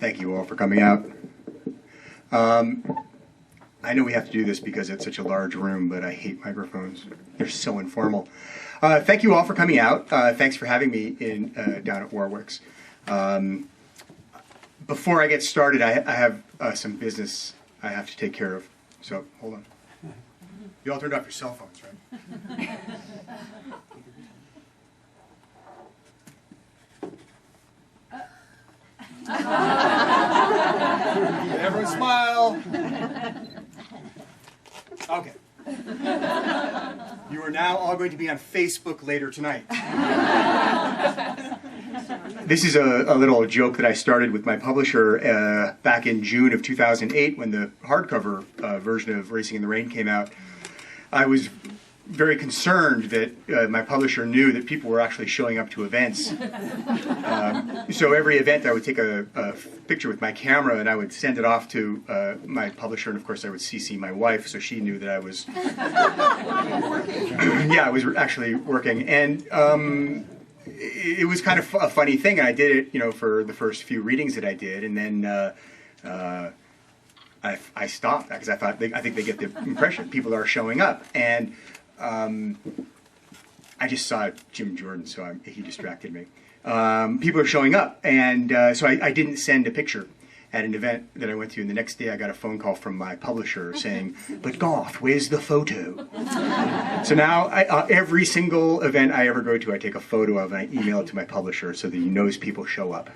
Thank you all for coming out. I know we have to do this because it's such a large room, but I hate microphones. They're so informal. Thank you all for coming out. Thanks for having me down at Warwick's. Before I get started, I have some business I have to take care of. So, hold on. You all turned off your cell phones, right? Everyone smile. Okay. You are now all going to be on Facebook later tonight. This is a little joke that I started with my publisher back in June of 2008 when the hardcover version of Racing in the Rain came out. I was very concerned that my publisher knew that people were actually showing up to events. So every event I would take a picture with my camera and I would send it off to my publisher, and of course I would CC my wife so she knew that I was yeah, I was actually working. And it was kind of a funny thing, and I did it, you know, for the first few readings that I did, and then I stopped because I thought I think they get the impression people are showing up. And I just saw Jim Jordan, so he distracted me. People are showing up, and so I didn't send a picture at an event that I went to, and the next day I got a phone call from my publisher saying, "But Garth, where's the photo?" So now every single event I ever go to, I take a photo of and I email it to my publisher so that he knows people show up.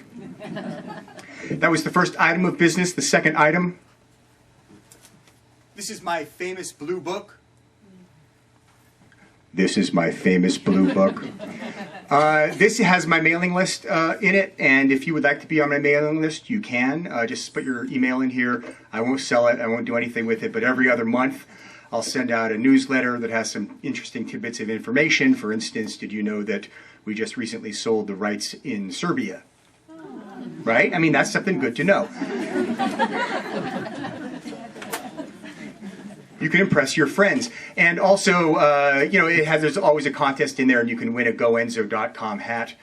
That was the first item of business. The second item, this is my famous blue book. This is my famous blue book. This has my mailing list in it, and if you would like to be on my mailing list, you can. Just put your email in here. I won't sell it. I won't do anything with it, but every other month I'll send out a newsletter that has some interesting tidbits of information. For instance, did you know that we just recently sold the rights in Serbia? Right? I mean, that's something good to know. You can impress your friends. And also, you know, there's always a contest in there, and you can win a GoEnzo.com hat.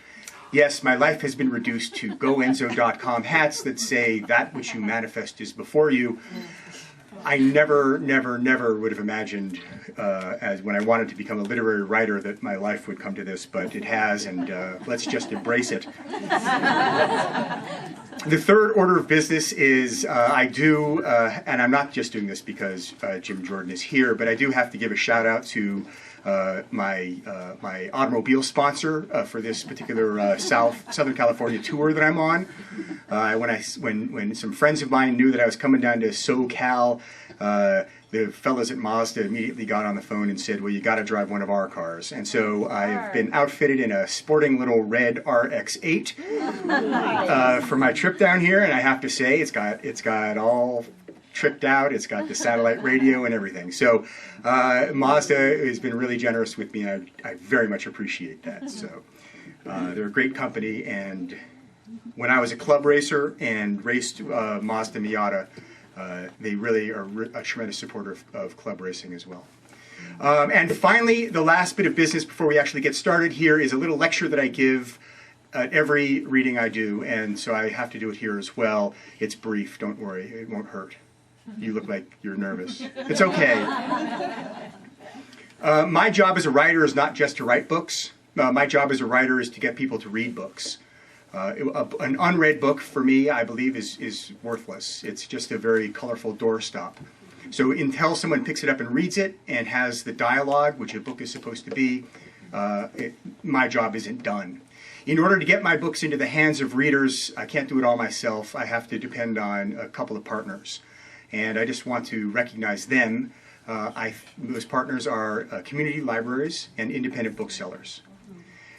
Yes, my life has been reduced to GoEnzo.com hats that say, "That which you manifest is before you." I never would have imagined, as when I wanted to become a literary writer, that my life would come to this, but it has, and let's just embrace it. The third order of business is I do, and I'm not just doing this because Jim Jordan is here, but I do have to give a shout out to my automobile sponsor for this particular Southern California tour that I'm on. When some friends of mine knew that I was coming down to SoCal, the fellows at Mazda immediately got on the phone and said, "Well, you got to drive one of our cars." And so I've been outfitted in a sporting little red RX-8 for my trip down here, and I have to say it's got all tricked out. It's got the satellite radio and everything. So Mazda has been really generous with me, and I very much appreciate that. So they're a great company, and when I was a club racer and raced Mazda Miata, they really are a tremendous supporter of club racing as well. And finally, the last bit of business before we actually get started here is a little lecture that I give at every reading I do, and so I have to do it here as well. It's brief, don't worry, it won't hurt. You look like you're nervous. It's okay. My job as a writer is not just to write books. My job as a writer is to get people to read books. An unread book, for me, I believe, is worthless. It's just a very colorful doorstop. So until someone picks it up and reads it and has the dialogue, which a book is supposed to be, my job isn't done. In order to get my books into the hands of readers, I can't do it all myself. I have to depend on a couple of partners. And I just want to recognize them. Those partners are community libraries and independent booksellers.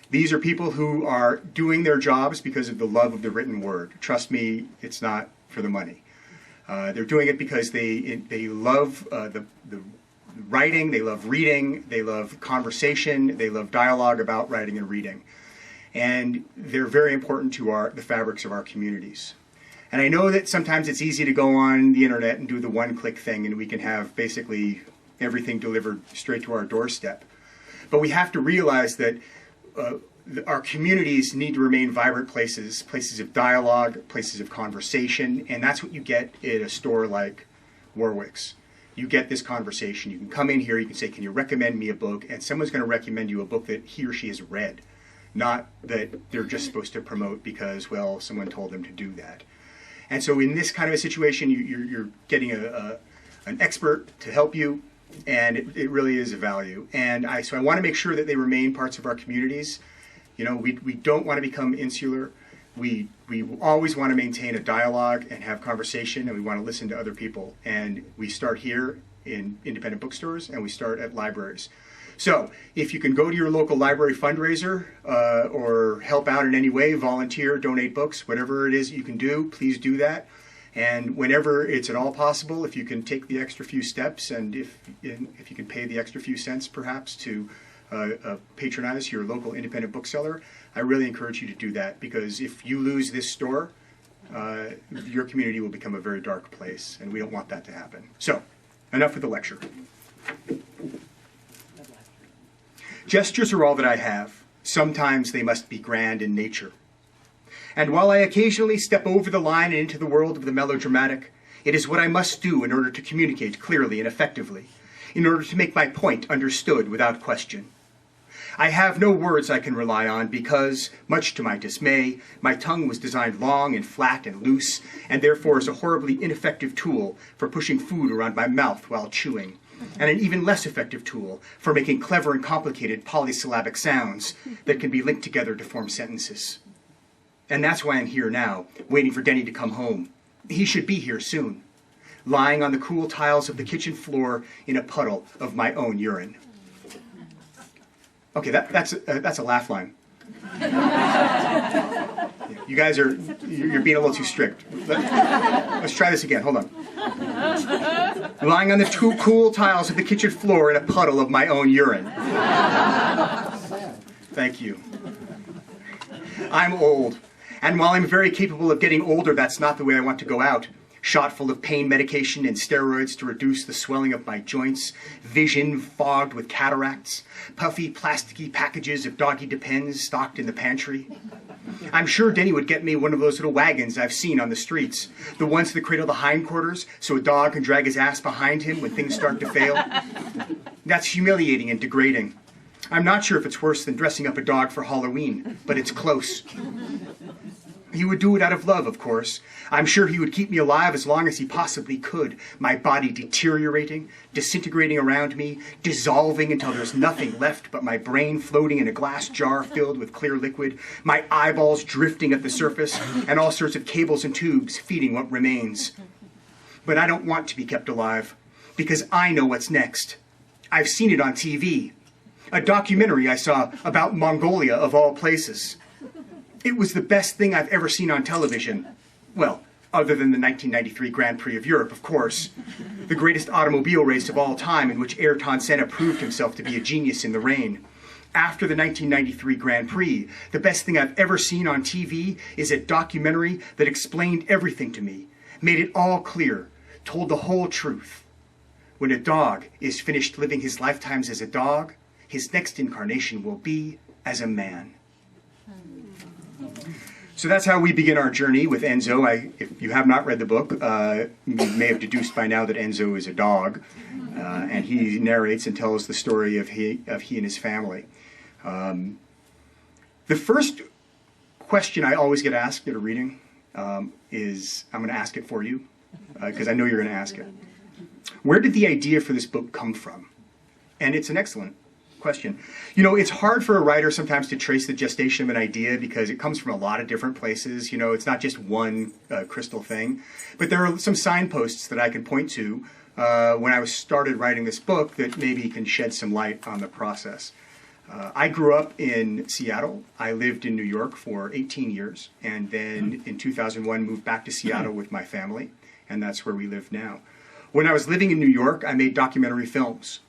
These are people who are doing their jobs because of the love of the written word. Trust me, it's not for the money. They're doing it because they love the writing, they love reading, they love conversation, they love dialogue about writing and reading. And they're very important to the fabrics of our communities. And I know that sometimes it's easy to go on the internet and do the one-click thing, and we can have basically everything delivered straight to our doorstep. But we have to realize that our communities need to remain vibrant places, places of dialogue, places of conversation, and that's what you get at a store like Warwick's. You get this conversation. You can come in here, you can say, can you recommend me a book? And someone's going to recommend you a book that he or she has read, not that they're just supposed to promote because, well, someone told them to do that. And so in this kind of a situation, you're getting an expert to help you, and it really is a value. And so I want to make sure that they remain parts of our communities. You know, we don't want to become insular. We always want to maintain a dialogue and have conversation, and we want to listen to other people. And we start here in independent bookstores, and we start at libraries. So if you can go to your local library fundraiser or help out in any way, volunteer, donate books, whatever it is you can do, please do that. And whenever it's at all possible, if you can take the extra few steps, and if you can pay the extra few cents perhaps to patronize your local independent bookseller, I really encourage you to do that, because if you lose this store, your community will become a very dark place, and we don't want that to happen. So, enough with the lecture. Gestures are all that I have. Sometimes they must be grand in nature. And while I occasionally step over the line and into the world of the melodramatic, it is what I must do in order to communicate clearly and effectively, in order to make my point understood without question. I have no words I can rely on because, much to my dismay, my tongue was designed long and flat and loose, and therefore is a horribly ineffective tool for pushing food around my mouth while chewing, and an even less effective tool for making clever and complicated polysyllabic sounds that can be linked together to form sentences. And that's why I'm here now, waiting for Denny to come home. He should be here soon, lying on the cool tiles of the kitchen floor in a puddle of my own urine. Okay, that's a laugh line. You guys you're being a little too strict. Let's try this again, hold on. Lying on the two cool tiles of the kitchen floor in a puddle of my own urine. Thank you. I'm old, and while I'm very capable of getting older, that's not the way I want to go out. Shot full of pain medication and steroids to reduce the swelling of my joints, vision fogged with cataracts, puffy, plasticky packages of Doggy Depends stocked in the pantry. I'm sure Denny would get me one of those little wagons I've seen on the streets, the ones that cradle the hindquarters so a dog can drag his ass behind him when things start to fail. That's humiliating and degrading. I'm not sure if it's worse than dressing up a dog for Halloween, but it's close. He would do it out of love, of course. I'm sure he would keep me alive as long as he possibly could, my body deteriorating, disintegrating around me, dissolving until there's nothing left but my brain floating in a glass jar filled with clear liquid, my eyeballs drifting at the surface, and all sorts of cables and tubes feeding what remains. But I don't want to be kept alive, because I know what's next. I've seen it on TV. A documentary I saw about Mongolia, of all places. It was the best thing I've ever seen on television. Well, other than the 1993 Grand Prix of Europe, of course. The greatest automobile race of all time, in which Ayrton Senna proved himself to be a genius in the rain. After the 1993 Grand Prix, the best thing I've ever seen on TV is a documentary that explained everything to me, made it all clear, told the whole truth. When a dog is finished living his lifetimes as a dog, his next incarnation will be as a man. So that's how we begin our journey with Enzo. If you have not read the book, you may have deduced by now that Enzo is a dog, and he narrates and tells the story of he and his family. The first question I always get asked at a reading is, I'm going to ask it for you, because I know you're going to ask it. Where did the idea for this book come from? And it's an excellent question. You know, it's hard for a writer sometimes to trace the gestation of an idea because it comes from a lot of different places. You know, it's not just one crystal thing. But there are some signposts that I can point to when I started writing this book that maybe can shed some light on the process. I grew up in Seattle. I lived in New York for 18 years, and then in 2001 moved back to Seattle with my family, and that's where we live now. When I was living in New York, I made documentary films.